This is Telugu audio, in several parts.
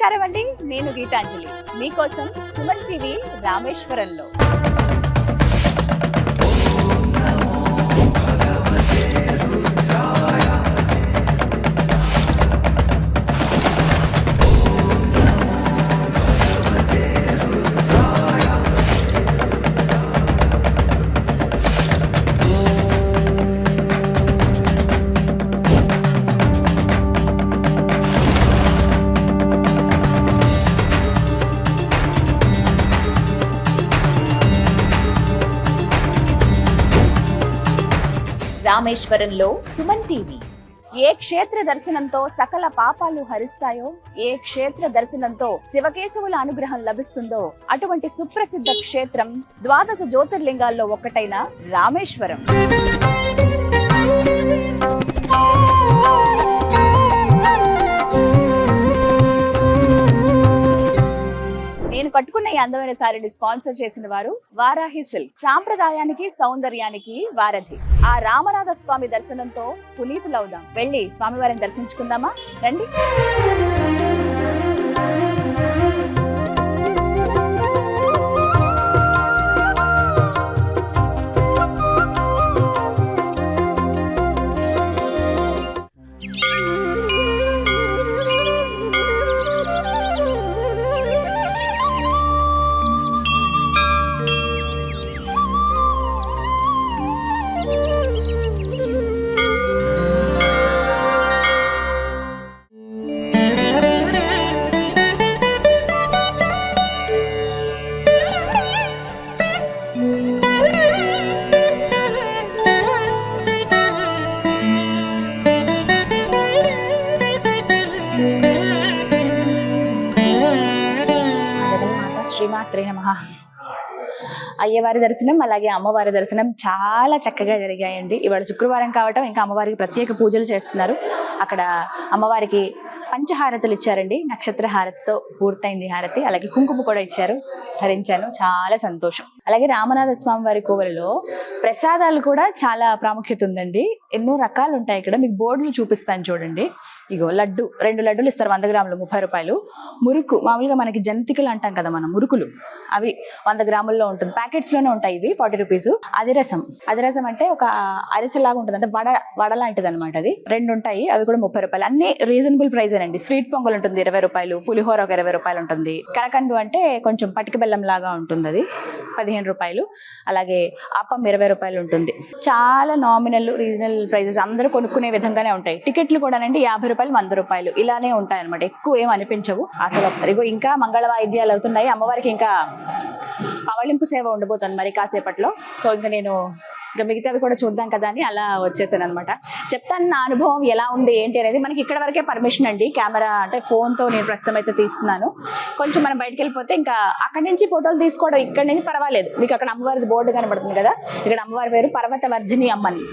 నమస్కారం అండి, నేను గీతాంజలి. మీకోసం సుమన్ టీవీ రామేశ్వరంలో. రామేశ్వరంలో సుమన్ టీవీ. ఏ క్షేత్ర దర్శనంతో సకల పాపాలు హరిస్తాయో, ఏ క్షేత్ర దర్శనంతో శివకేశవుల అనుగ్రహం లభిస్తుందో అటువంటి సుప్రసిద్ధ క్షేత్రం 12 జ్యోతిర్లింగాల్లో ఒకటైన రామేశ్వరం. నేను కట్టుకున్న ఈ అందమైన సారీని స్పాన్సర్ చేసిన వారు వారాహి సిల్క్. సాంప్రదాయానికి సౌందర్యానికి వారధి. ఆ రామనాథ స్వామి దర్శనంతో పునీతులవుదాం. వెళ్ళి స్వామివారిని దర్శించుకుందామా, రండి. శ్రీమాత్రే నమః. అయ్యవారి దర్శనం అలాగే అమ్మవారి దర్శనం చాలా చక్కగా జరిగాయండి. ఇవాళ శుక్రవారం కావటం ఇంకా అమ్మవారికి ప్రత్యేక పూజలు చేస్తున్నారు. అక్కడ అమ్మవారికి పంచహారతులు ఇచ్చారండి. నక్షత్ర హారతితో పూర్తయింది హారతి. అలాగే కుంకుమ కూడా ఇచ్చారు, ధరించాను. చాలా సంతోషం. అలాగే రామనాథ స్వామి వారి కోవెలలో ప్రసాదాలు కూడా చాలా ప్రాముఖ్యత ఉందండి. ఎన్నో రకాలు ఉంటాయి ఇక్కడ. మీకు బోర్డులు చూపిస్తాను చూడండి. ఇగో లడ్డు, 2 లడ్డులు ఇస్తారు, 100 గ్రాములు 30 రూపాయలు. మురుకు, మామూలుగా మనకి జంతికలు అంటాం కదా మనం, మురుకులు అవి 100 గ్రాముల్లో ఉంటుంది. ప్యాకెట్స్ లోనే ఉంటాయి ఇవి, 40 రూపీస్. అదిరసం, అదిరసం అంటే ఒక అరిసెలాగా ఉంటుంది, అంటే వడ లాంటిది అనమాట. అది 2 ఉంటాయి, అవి కూడా 30 రూపాయలు. అన్ని రీజనబుల్ ప్రైస్ అండి. స్వీట్ పొంగల్ ఉంటుంది 20 రూపాయలు, పులిహోర ఒక 20 రూపాయలు ఉంటుంది. కరకండు అంటే కొంచెం పటిక బెల్లం లాగా ఉంటుంది, అది 15 రూపాయలు. అలాగే అప్పం 20 రూపాయలు ఉంటుంది. చాలా నామినల్ రీజనల్ ప్రైజెస్, అందరూ కొనుక్కునే విధంగానే ఉంటాయి. టికెట్లు కూడా అండి 50 రూపాయలు 100 రూపాయలు ఇలానే ఉంటాయి అనమాట. ఎక్కువ ఏం అనిపించవు అసలు. ఒకసారి ఇగో ఇంకా మంగళ వాయిద్యాలు అవుతున్నాయి. అమ్మవారికి ఇంకా పవళింపు సేవ ఉండబోతుంది మరి కాసేపట్లో. సో ఇంకా నేను మిగతావి కూడా చూద్దాం కదా అని అలా వచ్చేసాను అనమాట. చెప్తాను నా అనుభవం ఎలా ఉంది ఏంటి అనేది. మనకి ఇక్కడ వరకే పర్మిషన్ అండి, కెమెరా అంటే ఫోన్తో నేను ప్రస్తుతం అయితే తీస్తున్నాను. కొంచెం మనం బయటకు వెళ్ళిపోతే ఇంకా అక్కడి నుంచి ఫోటోలు తీసుకోవడం ఇక్కడ నుంచి పర్వాలేదు. మీకు అక్కడ అమ్మవారి బోర్డు కనబడుతుంది కదా, ఇక్కడ అమ్మవారి పేరు పర్వతవర్ధిని అమ్మని.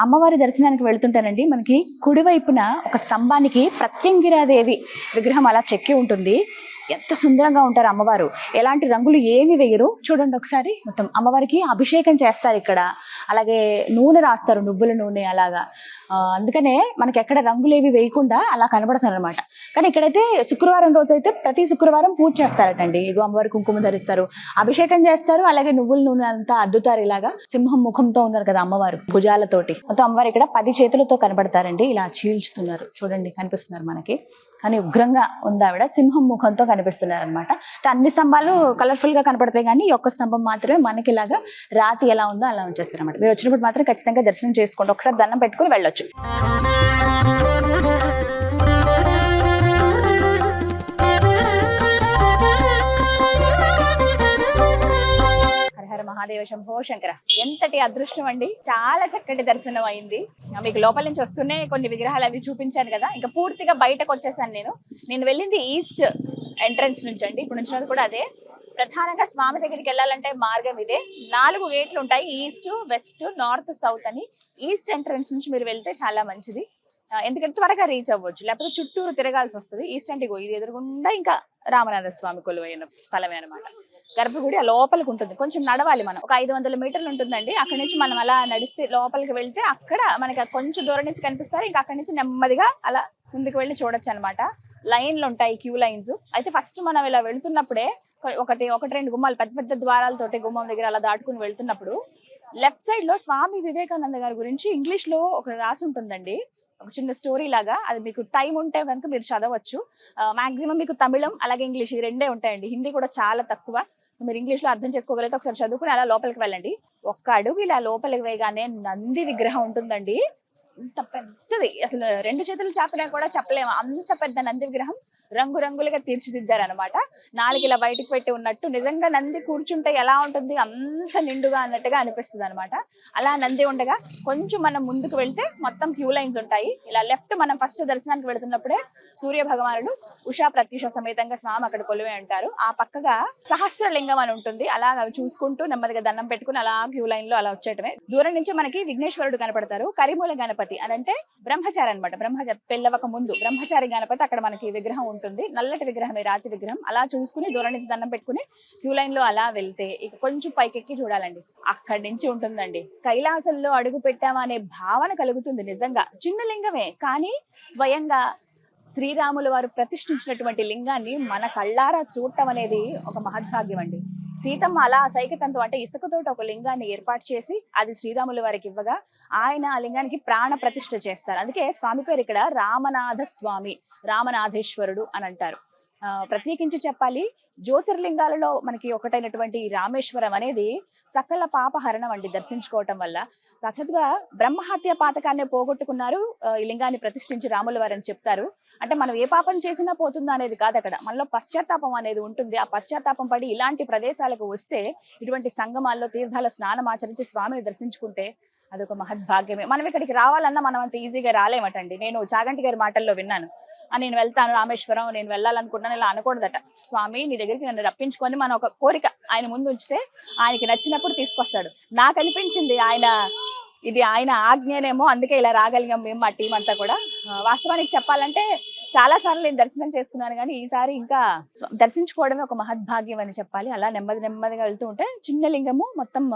అమ్మవారి దర్శనానికి వెళ్తుంటానండి. మనకి కుడివైపున ఒక స్తంభానికి ప్రత్యంగిరాదేవి విగ్రహం అలా చెక్కి ఉంటుంది. ఎంత సుందరంగా ఉంటారు అమ్మవారు. ఎలాంటి రంగులు ఏమి వేయరు, చూడండి ఒకసారి. మొత్తం అమ్మవారికి అభిషేకం చేస్తారు ఇక్కడ. అలాగే నూనె రాస్తారు, నువ్వుల నూనె అలాగా. అందుకనే మనకి ఎక్కడ రంగులు ఏవి వేయకుండా అలా కనబడతారు అనమాట. కానీ ఇక్కడైతే శుక్రవారం రోజు అయితే ప్రతి శుక్రవారం పూజ చేస్తారటండి. ఇగో అమ్మవారి కుంకుమ ధరిస్తారు, అభిషేకం చేస్తారు, అలాగే నువ్వుల నూనె అంతా అద్దుతారు. ఇలాగా సింహం ముఖంతో ఉన్నారు కదా అమ్మవారు, భుజాలతోటి. మొత్తం అమ్మవారు ఇక్కడ 10 చేతులతో కనబడతారండి. ఇలా చీల్చుతున్నారు, చూడండి కనిపిస్తున్నారు మనకి. కానీ ఉగ్రంగా ఉంది ఆవిడ, సింహం ముఖంతో కనిపిస్తున్నారు అనమాట. అన్ని స్తంభాలు కలర్ఫుల్ గా కనపడతాయి, కానీ ఈ ఒక్క స్తంభం మాత్రమే మనకి ఇలాగా రాతి ఎలా ఉందో అలా ఉంచేస్తారు అనమాట. మీరు వచ్చినప్పుడు మాత్రం ఖచ్చితంగా దర్శనం చేసుకోండి, ఒకసారి దండం పెట్టుకుని వెళ్ళొచ్చు. మహాదేవ శంభో శంకర. ఎంతటి అదృష్టం అండి, చాలా చక్కటి దర్శనం అయింది. మీకు లోపల నుంచి వస్తూనే కొన్ని విగ్రహాలు అవి చూపించాను కదా, ఇంకా పూర్తిగా బయటకు వచ్చేసాను. నేను వెళ్ళింది ఈస్ట్ ఎంట్రన్స్ నుంచి అండి. ఇప్పుడు నుంచి కూడా అదే. ప్రధానంగా స్వామి దగ్గరికి వెళ్ళాలంటే మార్గం ఇదే. 4 గేట్లు ఉంటాయి, ఈస్ట్, వెస్ట్, నార్త్, సౌత్ అని. ఈస్ట్ ఎంట్రన్స్ నుంచి మీరు వెళ్తే చాలా మంచిది, ఎందుకంటే త్వరగా రీచ్ అవ్వచ్చు. లేకపోతే చుట్టూరు తిరగాల్సి వస్తుంది. ఈస్ట్ అంటే ఇది ఎదురుగుండా ఇంకా రామనాథ స్వామి కొలువైన స్థలమే అనమాట. గర్భగుడి ఆ లోపలికి ఉంటుంది, కొంచెం నడవాలి మనం. ఒక 500 మీటర్లు ఉంటుందండి. అక్కడి నుంచి మనం అలా నడిస్తే లోపలికి వెళ్తే అక్కడ మనకి కొంచెం దూరం నుంచి కనిపిస్తారు. ఇంకా అక్కడి నుంచి నెమ్మదిగా అలా ముందుకు వెళ్ళి చూడొచ్చు అనమాట. లైన్లు ఉంటాయి, క్యూ లైన్స్. అయితే ఫస్ట్ మనం ఇలా వెళ్తున్నప్పుడే ఒకటి రెండు గుమ్మాలు, పెద్ద పెద్ద ద్వారాలతోటి గుమ్మం దగ్గర అలా దాటుకుని వెళ్తున్నప్పుడు లెఫ్ట్ సైడ్ లో స్వామి వివేకానంద గారి గురించి ఇంగ్లీష్ లో ఒక రాసి ఉంటుందండి, ఒక చిన్న స్టోరీ లాగా. అది మీకు టైం ఉంటే కనుక మీరు చదవచ్చు. మాక్సిమం మీకు తమిళం అలాగే ఇంగ్లీష్ ఈ రెండే ఉంటాయండి, హిందీ కూడా చాలా తక్కువ. మీరు ఇంగ్లీష్ లో అర్థం చేసుకోగలిగితే ఒకసారి చదువుకుని అలా లోపలికి వెళ్ళండి. ఒక్క అడుగు ఇలా లోపలికి వేయగానే నంది విగ్రహం ఉంటుందండి. ఇంత పెద్దది, అసలు 2 చేతులు చాపినా కూడా చెప్పలేము అంత పెద్ద నంది విగ్రహం. రంగురంగులుగా తీర్చిదిద్దారు అనమాట. 4 ఇలా బయటకు పెట్టి ఉన్నట్టు. నిజంగా నంది కూర్చుంటే ఎలా ఉంటుంది, అంత నిండుగా అన్నట్టుగా అనిపిస్తుంది అనమాట. అలా నంది ఉండగా కొంచెం మనం ముందుకు వెళ్తే మొత్తం క్యూ లైన్స్ ఉంటాయి. ఇలా లెఫ్ట్ మనం ఫస్ట్ దర్శనానికి వెళ్తున్నప్పుడే సూర్య భగవానుడు ఉషా ప్రత్యూష సమేతంగా స్వామి అక్కడ కొలువై ఉంటారు. ఆ పక్కగా సహస్రలింగం అని ఉంటుంది. అలా చూసుకుంటూ నెమ్మదిగా దండం పెట్టుకుని అలా క్యూ లైన్ లో అలా వచ్చేయటమే. దూరం నుంచి మనకి విఘ్నేశ్వరుడు కనపడతారు. కరిమూల గణపతి అని అంటే బ్రహ్మచారి అనమాట. పెళ్ళవక ముందు బ్రహ్మచారి గణపతి అక్కడ మనకి విగ్రహం ఉంటుంది. నల్లటి విగ్రహమే, రాతి విగ్రహం. అలా చూసుకుని దూరం నుంచి దండం పెట్టుకుని క్యూ లైన్ లో అలా వెళ్తే ఇక కొంచెం పైకెక్కి చూడాలండి. అక్కడి నుంచి ఉంటుందండి, కైలాసంలో అడుగు పెట్టామనే భావన కలుగుతుంది. నిజంగా చిన్న లింగమే, కానీ స్వయంగా శ్రీరాములు వారు ప్రతిష్ఠించినటువంటి లింగాన్ని మన కళ్ళారా చూడటం అనేది ఒక మహద్భాగ్యం అండి. సీతమ్మ అలా సైకతంతో అంటే ఇసుకతోటి ఒక లింగాన్ని ఏర్పాటు చేసి అది శ్రీరాముల వారికి ఇవ్వగా ఆయన ఆ లింగానికి ప్రాణ ప్రతిష్ఠ చేస్తారు. అందుకే స్వామి పేరు ఇక్కడ రామనాథ స్వామి, రామనాథేశ్వరుడు అని అంటారు. ప్రత్యేకించి చెప్పాలి, జ్యోతిర్లింగాలలో మనకి ఒకటైనటువంటి రామేశ్వరం అనేది సకల పాపహరణం అండి. దర్శించుకోవటం వల్ల సాక్షాత్గా బ్రహ్మహత్య పాతకాన్ని పోగొట్టుకున్నారు ఈ లింగాన్ని ప్రతిష్ఠించి రాముల వారు అని చెప్తారు. అంటే మనం ఏ పాపం చేసినా పోతుందా అనేది కాదు, అక్కడ మనలో పశ్చాత్తాపం అనేది ఉంటుంది. ఆ పశ్చాత్తాపం పడి ఇలాంటి ప్రదేశాలకు వస్తే, ఇటువంటి సంగమాల్లో తీర్థాల స్నానం ఆచరించి స్వామిని దర్శించుకుంటే అదొక మహద్భాగ్యమే. మనం ఇక్కడికి రావాలన్నా మనం అంత ఈజీగా రాలేమటండి. నేను చాగంటి గారి మాటల్లో విన్నాను, నేను వెళ్తాను రామేశ్వరం, నేను వెళ్ళాలనుకుంటున్నాను, ఇలా అనకూడదట. స్వామి నీ దగ్గరికి నన్ను రప్పించుకొని మనం ఒక కోరిక ఆయన ముందు ఉంచితే ఆయనకి నచ్చినప్పుడు తీసుకొస్తాడు. నాకు అనిపించింది ఇది ఆయన ఆజ్ఞనేమో, అందుకే ఇలా రాగలిగాం మేము, మా టీం అంతా కూడా. వాస్తవానికి చెప్పాలంటే చాలా సార్లు నేను దర్శనం చేసుకున్నాను, కానీ ఈసారి ఇంకా దర్శించుకోవడమే ఒక మహద్భాగ్యం అని చెప్పాలి. అలా నెమ్మదిగా వెళ్తూ ఉంటే చిన్న లింగము మొత్తం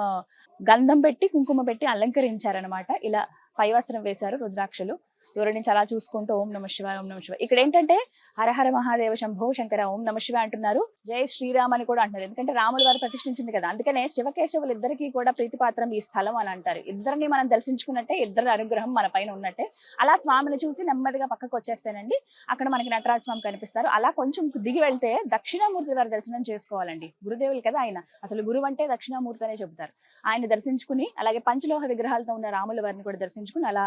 గంధం పెట్టి కుంకుమ పెట్టి అలంకరించారనమాట. ఇలా పైవస్త్రం వేశారు, రుద్రాక్షలు. దూరం నుంచి అలా చూసుకుంటూ ఓం నమ శివాయ, ఓం నమ శివాయ. ఇక్కడ ఏంటంటే హరహర మహాదేవ శంభో శంకర ఓం నమ శివాయ అంటున్నారు, జై శ్రీరామ్ అని కూడా అంటున్నారు. ఎందుకంటే రాముల వారు ప్రతిష్ఠించింది కదా, అందుకనే శివకేశవులు ఇద్దరికి కూడా ప్రీతిపాత్రం ఈ స్థలం అని అంటారు. ఇద్దరిని మనం దర్శించుకున్నట్టే, ఇద్దరి అనుగ్రహం మన పైన ఉన్నట్టే. అలా స్వామిని చూసి నెమ్మదిగా పక్కకు వచ్చేస్తేనండి అక్కడ మనకి నటరాజ స్వామి కనిపిస్తారు. అలా కొంచెం దిగి వెళ్తే దక్షిణామూర్తి వారి దర్శనం చేసుకోవాలండి. గురుదేవులు కదా ఆయన, అసలు గురువు అంటే దక్షిణామూర్తి అనే చెబుతారు. ఆయన దర్శించుకుని అలాగే పంచలోహ విగ్రహాలతో ఉన్న రాముల వారిని కూడా దర్శించుకుని అలా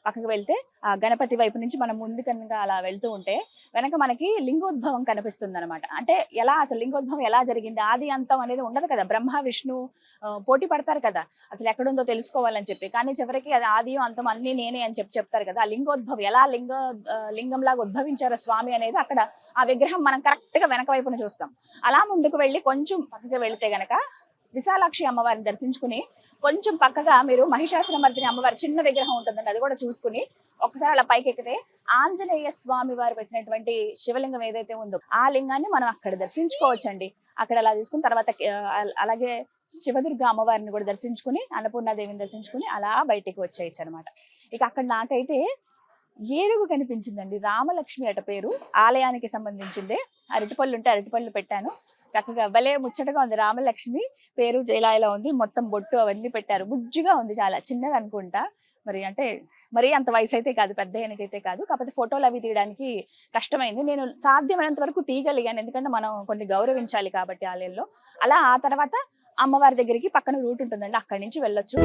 పక్కకు వెళ్తే ఆ గణపతి వైపు నుంచి మనం ముందు కనుక అలా వెళ్తూ ఉంటే వెనక మనకి లింగోద్భవం కనిపిస్తుంది అనమాట. అంటే ఎలా అసలు లింగోద్భవం ఎలా జరిగింది, ఆది అంతం అనేది ఉండదు కదా. బ్రహ్మ విష్ణు పోటీ పడతారు కదా అసలు ఎక్కడుందో తెలుసుకోవాలని చెప్పి, కానీ చివరికి అది ఆది అంతం అన్ని నేనే అని చెప్తారు కదా. ఆ లింగోద్భవం ఎలా లింగంలాగా ఉద్భవించారో స్వామి అనేది అక్కడ ఆ విగ్రహం మనం కరెక్ట్ గా వెనక వైపున చూస్తాం. అలా ముందుకు వెళ్ళి కొంచెం పక్కకి వెళితే గనక విశాలాక్షి అమ్మవారిని దర్శించుకుని కొంచెం పక్కగా మీరు మహిషాసురమర్దిని అమ్మవారి చిన్న విగ్రహం ఉంటుందండి, అది కూడా చూసుకుని ఒకసారి అలా పైకి ఎక్కితే ఆంజనేయ స్వామి వారు పెట్టినటువంటి శివలింగం ఏదైతే ఉందో ఆ లింగాన్ని మనం అక్కడ దర్శించుకోవచ్చండి. అక్కడ అలా చూసుకుని తర్వాత అలాగే శివదుర్గ అమ్మవారిని కూడా దర్శించుకుని అన్నపూర్ణాదేవిని దర్శించుకుని అలా బయటికి వచ్చేయచ్చు అనమాట. ఇక అక్కడ నాకైతే ఏనుగు కనిపించిందండి, రామలక్ష్మి అట పేరు, ఆలయానికి సంబంధించిందే. అరటిపళ్ళు ఉంటే అరటిపళ్ళు పెట్టాను, చక్కగా భలే ముచ్చటగా ఉంది. రామలక్ష్మి పేరు ఇలా ఉంది, మొత్తం బొట్టు అవన్నీ పెట్టారు, బుజ్జిగా ఉంది, చాలా చిన్నది అనుకుంటా. మరి అంత వయసు అయితే కాదు, పెద్ద ఏనుగైతే కాదు. కాకపోతే ఫోటోలు అవి తీయడానికి కష్టమైంది. నేను సాధ్యమైనంత వరకు తీయగలిగాను, ఎందుకంటే మనం కొన్ని గౌరవించాలి కాబట్టి ఆలయంలో. అలా ఆ తర్వాత అమ్మవారి దగ్గరికి పక్కన రూట్ ఉంటుందండి, అక్కడి నుంచి వెళ్ళొచ్చు.